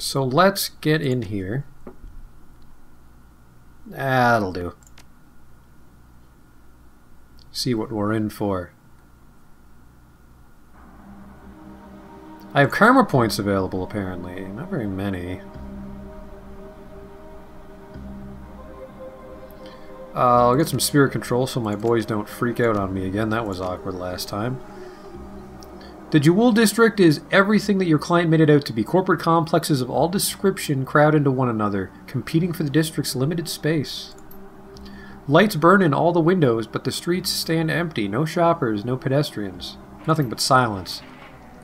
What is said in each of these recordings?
So let's get in here. That'll do. See what we're in for. I have karma points available, apparently. Not very many. I'll get some spirit control so my boys don't freak out on me again. That was awkward last time. The Jewel District is everything that your client made it out to be. Corporate complexes of all description crowd into one another, competing for the district's limited space. Lights burn in all the windows, but the streets stand empty. No shoppers, no pedestrians. Nothing but silence.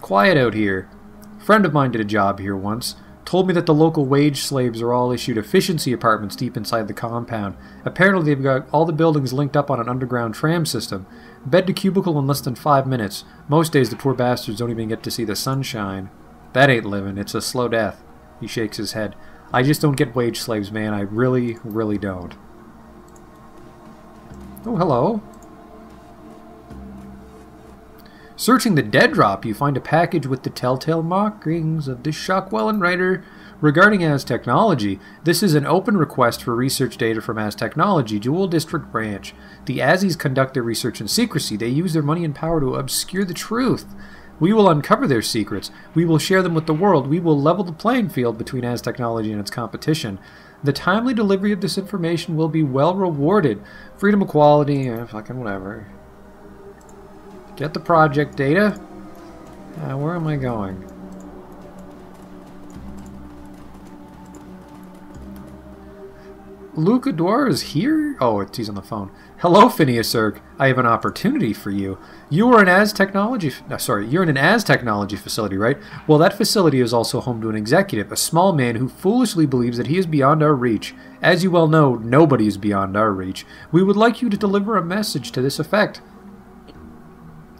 Quiet out here. A friend of mine did a job here once. Told me that the local wage slaves are all issued efficiency apartments deep inside the compound. Apparently they've got all the buildings linked up on an underground tram system. Bed to cubicle in less than 5 minutes. Most days the poor bastards don't even get to see the sunshine. That ain't living. It's a slow death. He shakes his head. I just don't get wage slaves, man. I really, really don't. Oh, hello. Searching the dead drop, you find a package with the telltale markings of the Shockwell writer regarding Az Technology. This is an open request for research data from Az Technology, Jewel District Branch. The Azis conduct their research in secrecy. They use their money and power to obscure the truth. We will uncover their secrets. We will share them with the world. We will level the playing field between Az Technology and its competition. The timely delivery of this information will be well rewarded. Freedom, equality, fucking whatever. Get the project data. Where am I going? Luke Adwar is here? Oh, he's on the phone. Hello, Phineas Erg. I have an opportunity for you. You are an Az Technology... you're in an Az Technology facility, right? Well, that facility is also home to an executive, a small man who foolishly believes that he is beyond our reach. As you well know, nobody is beyond our reach. We would like you to deliver a message to this effect.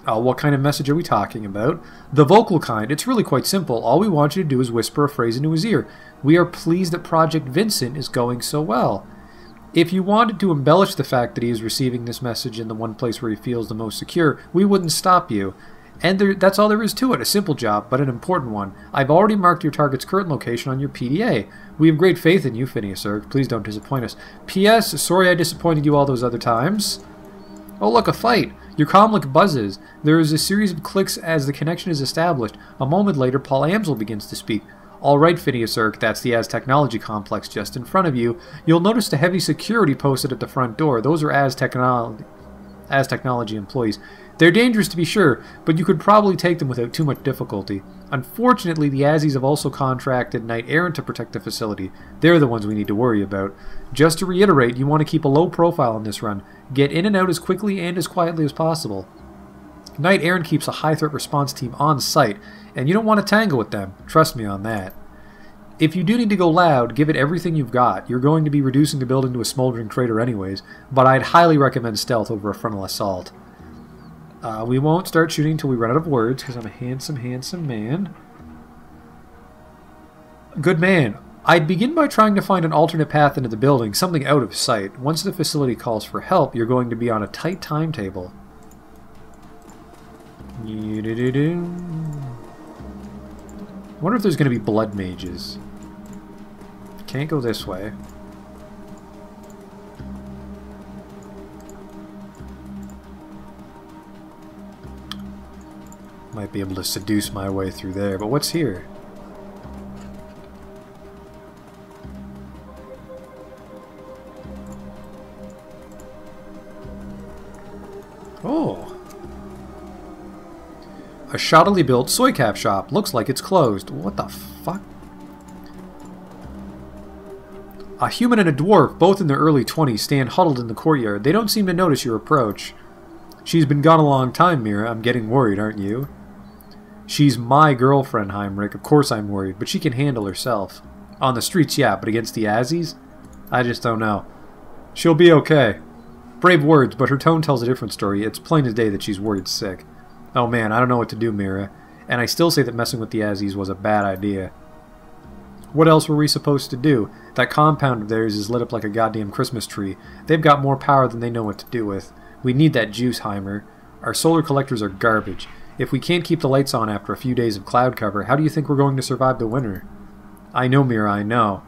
What kind of message are we talking about? The vocal kind. It's really quite simple. All we want you to do is whisper a phrase into his ear. We are pleased that Project Vincent is going so well. If you wanted to embellish the fact that he is receiving this message in the one place where he feels the most secure, we wouldn't stop you. And that's all there is to it. A simple job, but an important one. I've already marked your target's current location on your PDA. We have great faith in you, Phineas Erg. Please don't disappoint us. P.S. Sorry I disappointed you all those other times. Oh, look, a fight. Your comlink buzzes. There is a series of clicks as the connection is established. A moment later, Paul Amsel begins to speak. All right, Phineas Erg, that's the Az Technology complex just in front of you. You'll notice the heavy security posted at the front door. Those are Az Technology employees. They're dangerous to be sure, but you could probably take them without too much difficulty. Unfortunately, the Azis have also contracted Knight Errant to protect the facility. They're the ones we need to worry about. Just to reiterate, you want to keep a low profile on this run. Get in and out as quickly and as quietly as possible. Knight Errant keeps a high-threat response team on site, and you don't want to tangle with them. Trust me on that. If you do need to go loud, give it everything you've got. You're going to be reducing the building to a smoldering crater anyways, but I'd highly recommend stealth over a frontal assault. We won't start shooting until we run out of words, because I'm a handsome, handsome man. Good man. I'd begin by trying to find an alternate path into the building, something out of sight. Once the facility calls for help, you're going to be on a tight timetable. I wonder if there's going to be blood mages. Can't go this way. Might be able to seduce my way through there, but what's here? Oh! A shoddily built soy cap shop. Looks like it's closed. What the fuck? A human and a dwarf, both in their early 20s, stand huddled in the courtyard. They don't seem to notice your approach. She's been gone a long time, Mira. I'm getting worried, aren't you? She's my girlfriend, Heinrich. Of course I'm worried, but she can handle herself. On the streets, yeah, but against the Azis? I just don't know. She'll be okay. Brave words, but her tone tells a different story. It's plain as day that she's worried sick. Oh man, I don't know what to do, Mira. And I still say that messing with the Azis was a bad idea. What else were we supposed to do? That compound of theirs is lit up like a goddamn Christmas tree. They've got more power than they know what to do with. We need that juice, Heimer. Our solar collectors are garbage. If we can't keep the lights on after a few days of cloud cover, how do you think we're going to survive the winter? I know, Mira, I know.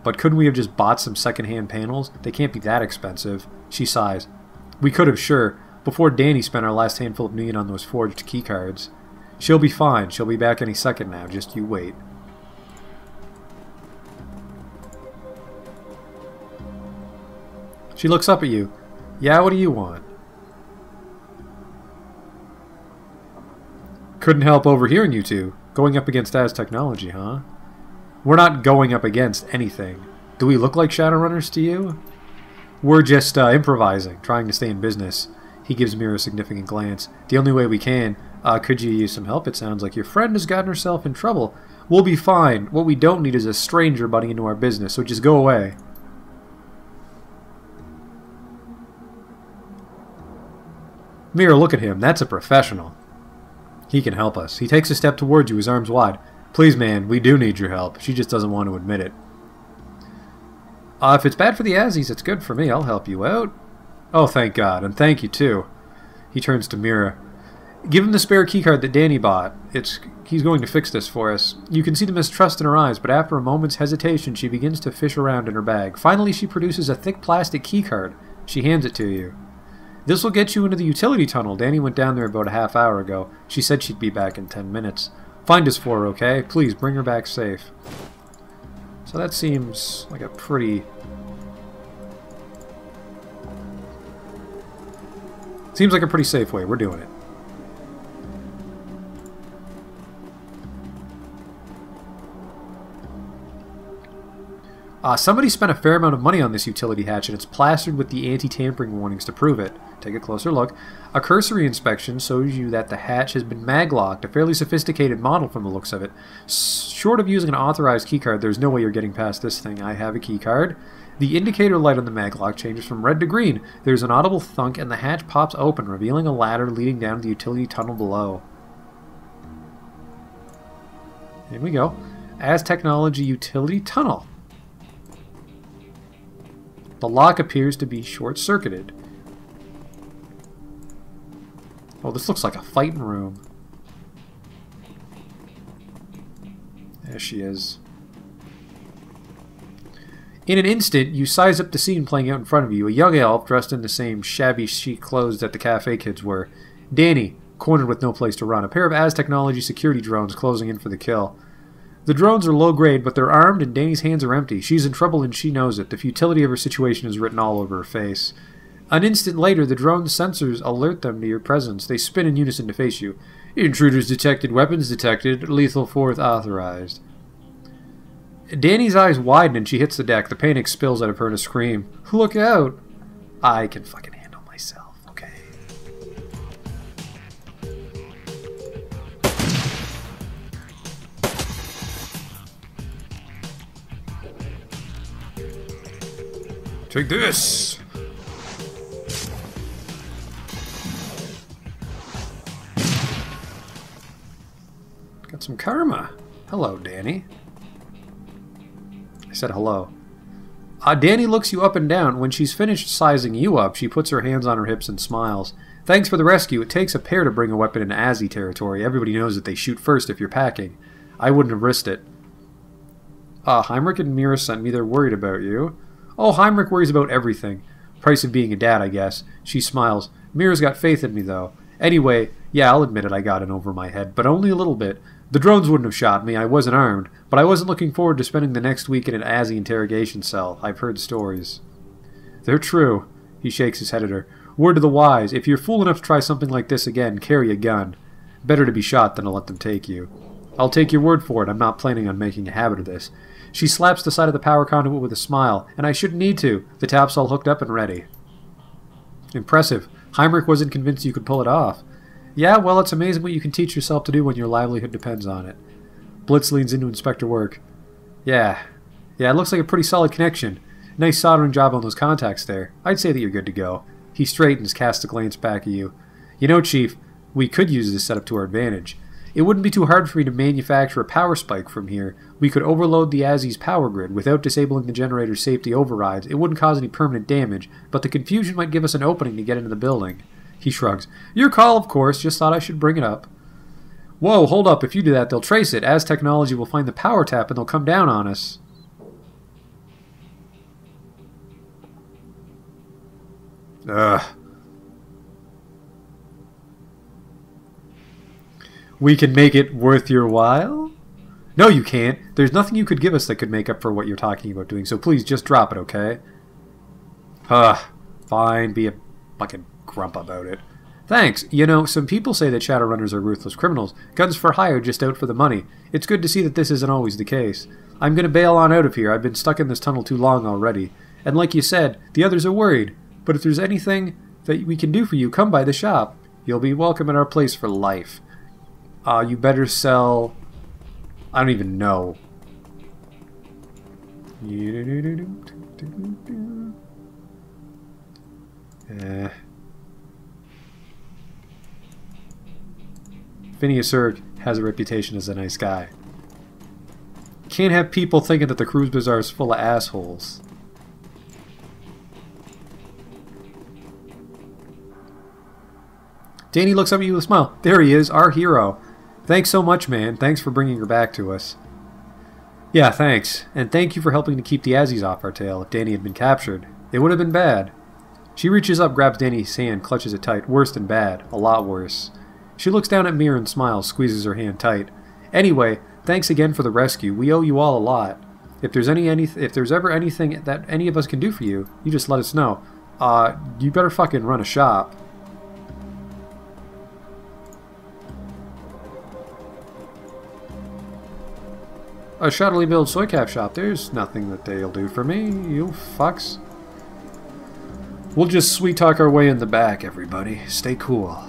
But couldn't we have just bought some second-hand panels? They can't be that expensive. She sighs. We could have, sure, before Danny spent our last handful of million on those forged keycards. She'll be fine. She'll be back any second now. Just you wait. She looks up at you. Yeah, what do you want? Couldn't help overhearing you two. Going up against Az technology, huh? We're not going up against anything. Do we look like Shadowrunners to you? We're just improvising, trying to stay in business. He gives Mira a significant glance. The only way we can. Could you use some help? It sounds like your friend has gotten herself in trouble. We'll be fine. What we don't need is a stranger butting into our business, so just go away. Mira, look at him. That's a professional. He can help us. He takes a step towards you, his arms wide. Please, man, we do need your help. She just doesn't want to admit it. If it's bad for the Azzies, it's good for me. I'll help you out. Oh, thank God. And thank you, too. He turns to Mira. Give him the spare keycard that Danny bought. He's going to fix this for us. You can see the mistrust in her eyes, but after a moment's hesitation, she begins to fish around in her bag. Finally, she produces a thick plastic keycard. She hands it to you. This will get you into the utility tunnel. Danny went down there about a half hour ago. She said she'd be back in 10 minutes. Find us for her, okay? Please, bring her back safe. So that seems like a pretty... Seems like a pretty safe way. We're doing it. Somebody spent a fair amount of money on this utility hatch, and it's plastered with the anti-tampering warnings to prove it. Take a closer look. A cursory inspection shows you that the hatch has been mag-locked, a fairly sophisticated model from the looks of it. Short of using an authorized keycard, there's no way you're getting past this thing. I have a keycard. The indicator light on the mag-lock changes from red to green. There's an audible thunk, and the hatch pops open, revealing a ladder leading down to the utility tunnel below. Here we go. Az Technology Utility Tunnel. The lock appears to be short-circuited. Oh, this looks like a fighting room. There she is. In an instant, you size up the scene playing out in front of you. A young elf dressed in the same shabby chic clothes that the cafe kids were. Danny, cornered with no place to run. A pair of Az Technology security drones closing in for the kill. The drones are low grade, but they're armed and Danny's hands are empty. She's in trouble and she knows it. The futility of her situation is written all over her face. An instant later, the drone's sensors alert them to your presence. They spin in unison to face you. Intruders detected, weapons detected, lethal force authorized. Danny's eyes widen and she hits the deck. The panic spills out of her in a scream. Look out! I can fucking handle myself, okay? Take this! Got some karma. Hello, Danny. I said hello. Danny looks you up and down. When she's finished sizing you up, she puts her hands on her hips and smiles. Thanks for the rescue. It takes a pair to bring a weapon into Azzy territory. Everybody knows that they shoot first if you're packing. I wouldn't have risked it. Heinrich and Mira sent me. They're worried about you. Oh, Heinrich worries about everything. Price of being a dad, I guess. She smiles. Mira's got faith in me, though. Anyway, yeah, I'll admit it, I got in over my head, but only a little bit. The drones wouldn't have shot me, I wasn't armed, but I wasn't looking forward to spending the next week in an Azzy interrogation cell. I've heard stories. They're true. He shakes his head at her. Word to the wise, if you're fool enough to try something like this again, carry a gun. Better to be shot than to let them take you. I'll take your word for it, I'm not planning on making a habit of this. She slaps the side of the power conduit with a smile, and I shouldn't need to. The tap's all hooked up and ready. Impressive. Heinrich wasn't convinced you could pull it off. Yeah, well, it's amazing what you can teach yourself to do when your livelihood depends on it. Blitz leans into Inspector work. Yeah, it looks like a pretty solid connection. Nice soldering job on those contacts there. I'd say that you're good to go. He straightens, casts a glance back at you. You know, Chief, we could use this setup to our advantage. It wouldn't be too hard for me to manufacture a power spike from here. We could overload the Azzy's power grid without disabling the generator's safety overrides. It wouldn't cause any permanent damage, but the confusion might give us an opening to get into the building. He shrugs. Your call, of course. Just thought I should bring it up. Whoa, hold up. If you do that, they'll trace it. As technology will find the power tap and they'll come down on us. Ugh. We can make it worth your while? No, you can't. There's nothing you could give us that could make up for what you're talking about doing, so please just drop it, okay? Fine, be a fucking grump about it. Thanks. You know, some people say that Shadowrunners are ruthless criminals, guns for hire, just out for the money. It's good to see that this isn't always the case. I'm gonna bail on out of here. I've been stuck in this tunnel too long already. And like you said, the others are worried. But if there's anything that we can do for you, come by the shop. You'll be welcome at our place for life. You better sell... I don't even know. Phineas Urk has a reputation as a nice guy. Can't have people thinking that the Cruise Bazaar is full of assholes. Danny looks up at you with a smile. There he is, our hero. Thanks so much, man. Thanks for bringing her back to us. Yeah, thanks. And thank you for helping to keep the Azzies off our tail. If Danny had been captured, it would have been bad. She reaches up, grabs Danny's hand, clutches it tight. Worse than bad. A lot worse. She looks down at Mira and smiles, squeezes her hand tight. Anyway, thanks again for the rescue. We owe you all a lot. If there's ever anything that any of us can do for you, you just let us know. You better fucking run a shop. A shoddily built soy cap shop. There's nothing that they'll do for me, you fucks. We'll just sweet talk our way in the back, everybody. Stay cool.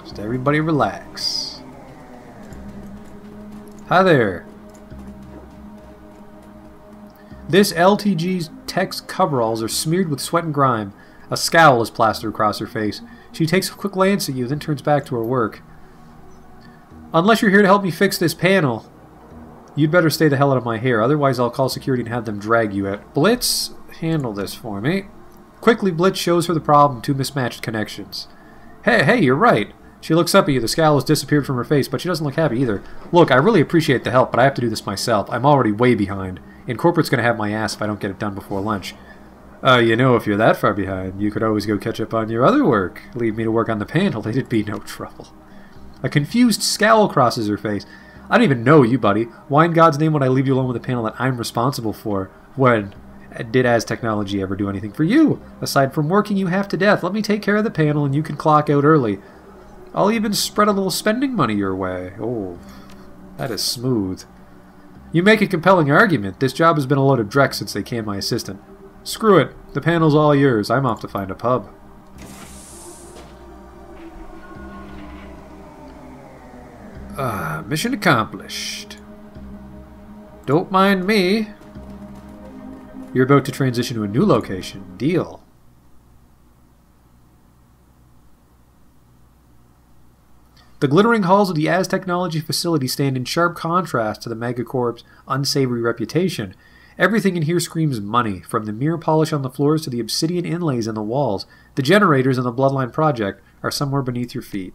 Just everybody relax. Hi there. This LTG's tech's coveralls are smeared with sweat and grime. A scowl is plastered across her face. She takes a quick glance at you, then turns back to her work. Unless you're here to help me fix this panel, you'd better stay the hell out of my hair, otherwise I'll call security and have them drag you out. Blitz, handle this for me. Quickly, Blitz shows her the problem, two mismatched connections. Hey, you're right. She looks up at you, the scowl has disappeared from her face, but she doesn't look happy either. Look, I really appreciate the help, but I have to do this myself. I'm already way behind, and corporate's gonna have my ass if I don't get it done before lunch. You know, if you're that far behind, you could always go catch up on your other work. Leave me to work on the panel, it'd be no trouble. A confused scowl crosses her face. I don't even know you, buddy. Why in God's name would I leave you alone with a panel that I'm responsible for? When did Az Technology ever do anything for you? Aside from working you half to death, let me take care of the panel and you can clock out early. I'll even spread a little spending money your way. Oh, that is smooth. You make a compelling argument. This job has been a load of dreck since they canned my assistant. Screw it. The panel's all yours. I'm off to find a pub. Mission accomplished. Don't mind me. You're about to transition to a new location. Deal. The glittering halls of the Az Technology facility stand in sharp contrast to the Megacorp's unsavory reputation. Everything in here screams money, from the mirror polish on the floors to the obsidian inlays in the walls. The generators in the Bloodline project are somewhere beneath your feet.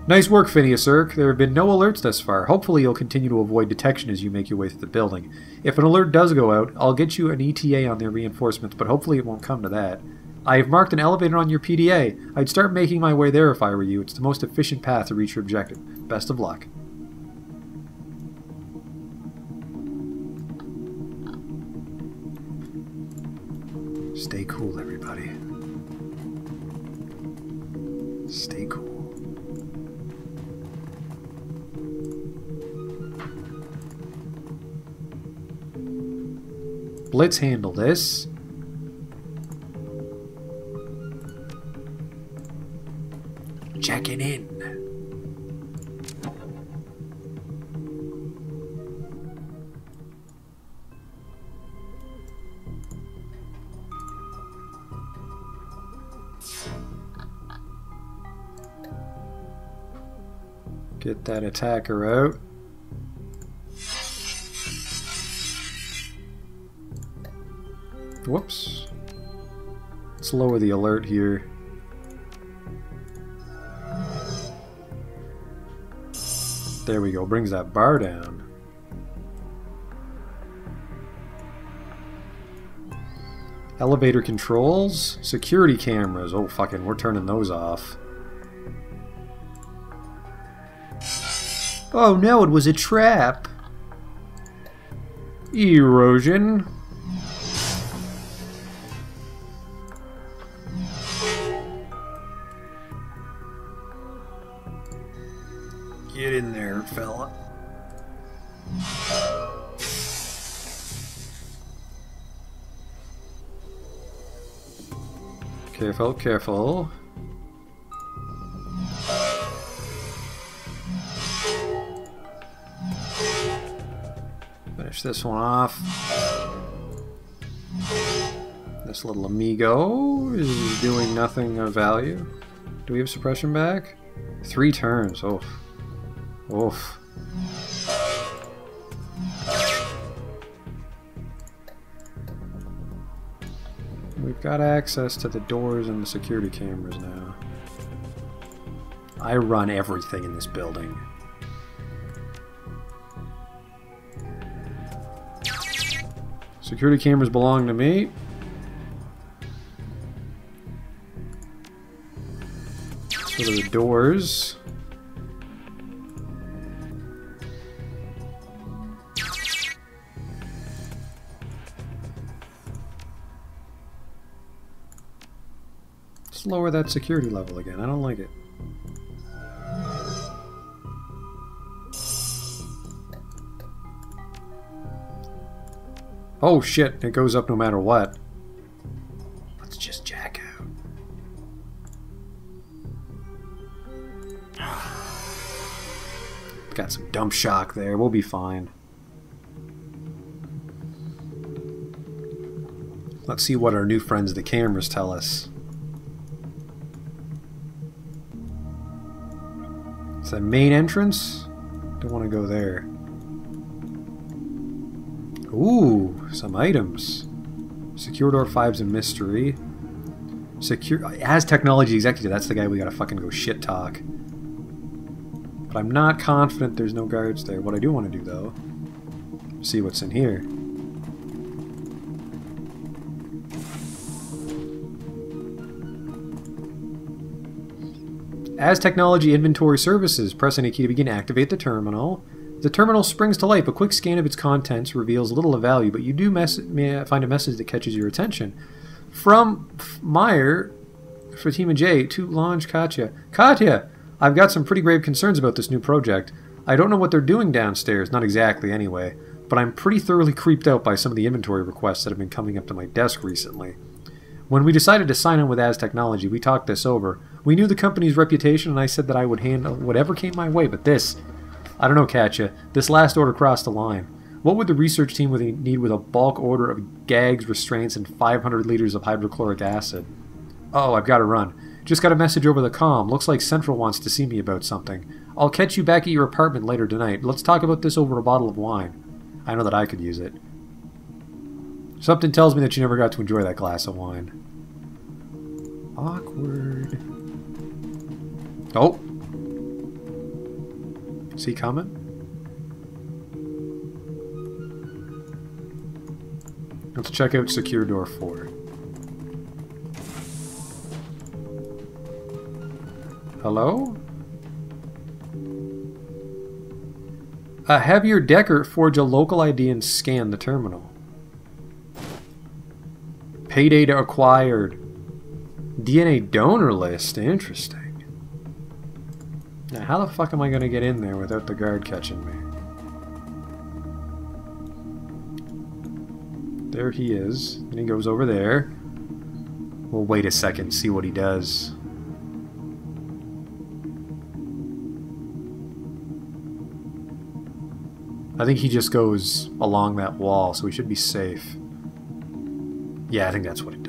Nice work, Phineas Urk. There have been no alerts thus far. Hopefully you'll continue to avoid detection as you make your way through the building. If an alert does go out, I'll get you an ETA on their reinforcements, but hopefully it won't come to that. I have marked an elevator on your PDA. I'd start making my way there if I were you. It's the most efficient path to reach your objective. Best of luck. Stay cool, everybody. Stay cool. Let's handle this. Checking in. Get that attacker out. Whoops. Let's lower the alert here. There we go. Brings that bar down. Elevator controls. Security cameras. Oh, fucking, we're turning those off. Oh no, it was a trap. Erosion. Get in there, fella. Careful, careful. Finish this one off. This little amigo is doing nothing of value. Do we have suppression back? 3 turns. Oof. Oof. We've got access to the doors and the security cameras now. I run everything in this building. Security cameras belong to me. So do the doors. Let's lower that security level again. I don't like it. Oh shit, it goes up no matter what. Let's just jack out. Got some dump shock there, we'll be fine. Let's see what our new friends the cameras tell us. It's the main entrance? Don't want to go there. Ooh, some items. Secure Door 5's a mystery. As technology executive, that's the guy we gotta fucking go shit talk. But I'm not confident there's no guards there. What I do want to do, though, see what's in here. As technology inventory services, press any key to begin. Activate the terminal. The terminal springs to life. A quick scan of its contents reveals little of value, but you do may find a message that catches your attention. From Meyer, Fatima J. to launch Katya. Katya! I've got some pretty grave concerns about this new project. I don't know what they're doing downstairs, not exactly anyway, but I'm pretty thoroughly creeped out by some of the inventory requests that have been coming up to my desk recently. When we decided to sign on with Az Technology, we talked this over. We knew the company's reputation, and I said that I would handle whatever came my way, but this... I don't know, Katya. This last order crossed the line. What would the research team need with a bulk order of gags, restraints, and 500 liters of hydrochloric acid? Oh, I've got to run. Just got a message over the comm. Looks like Central wants to see me about something. I'll catch you back at your apartment later tonight. Let's talk about this over a bottle of wine. I know that I could use it. Something tells me that you never got to enjoy that glass of wine. Awkward. Oh! Is he coming? Let's check out Secure Door 4. Hello? Have your Decker forge a local ID and scan the terminal. Pay data acquired. DNA donor list. Interesting. Now, how the fuck am I going to get in there without the guard catching me? There he is. And he goes over there. We'll wait a second, see what he does. I think he just goes along that wall, so we should be safe. Yeah, I think that's what it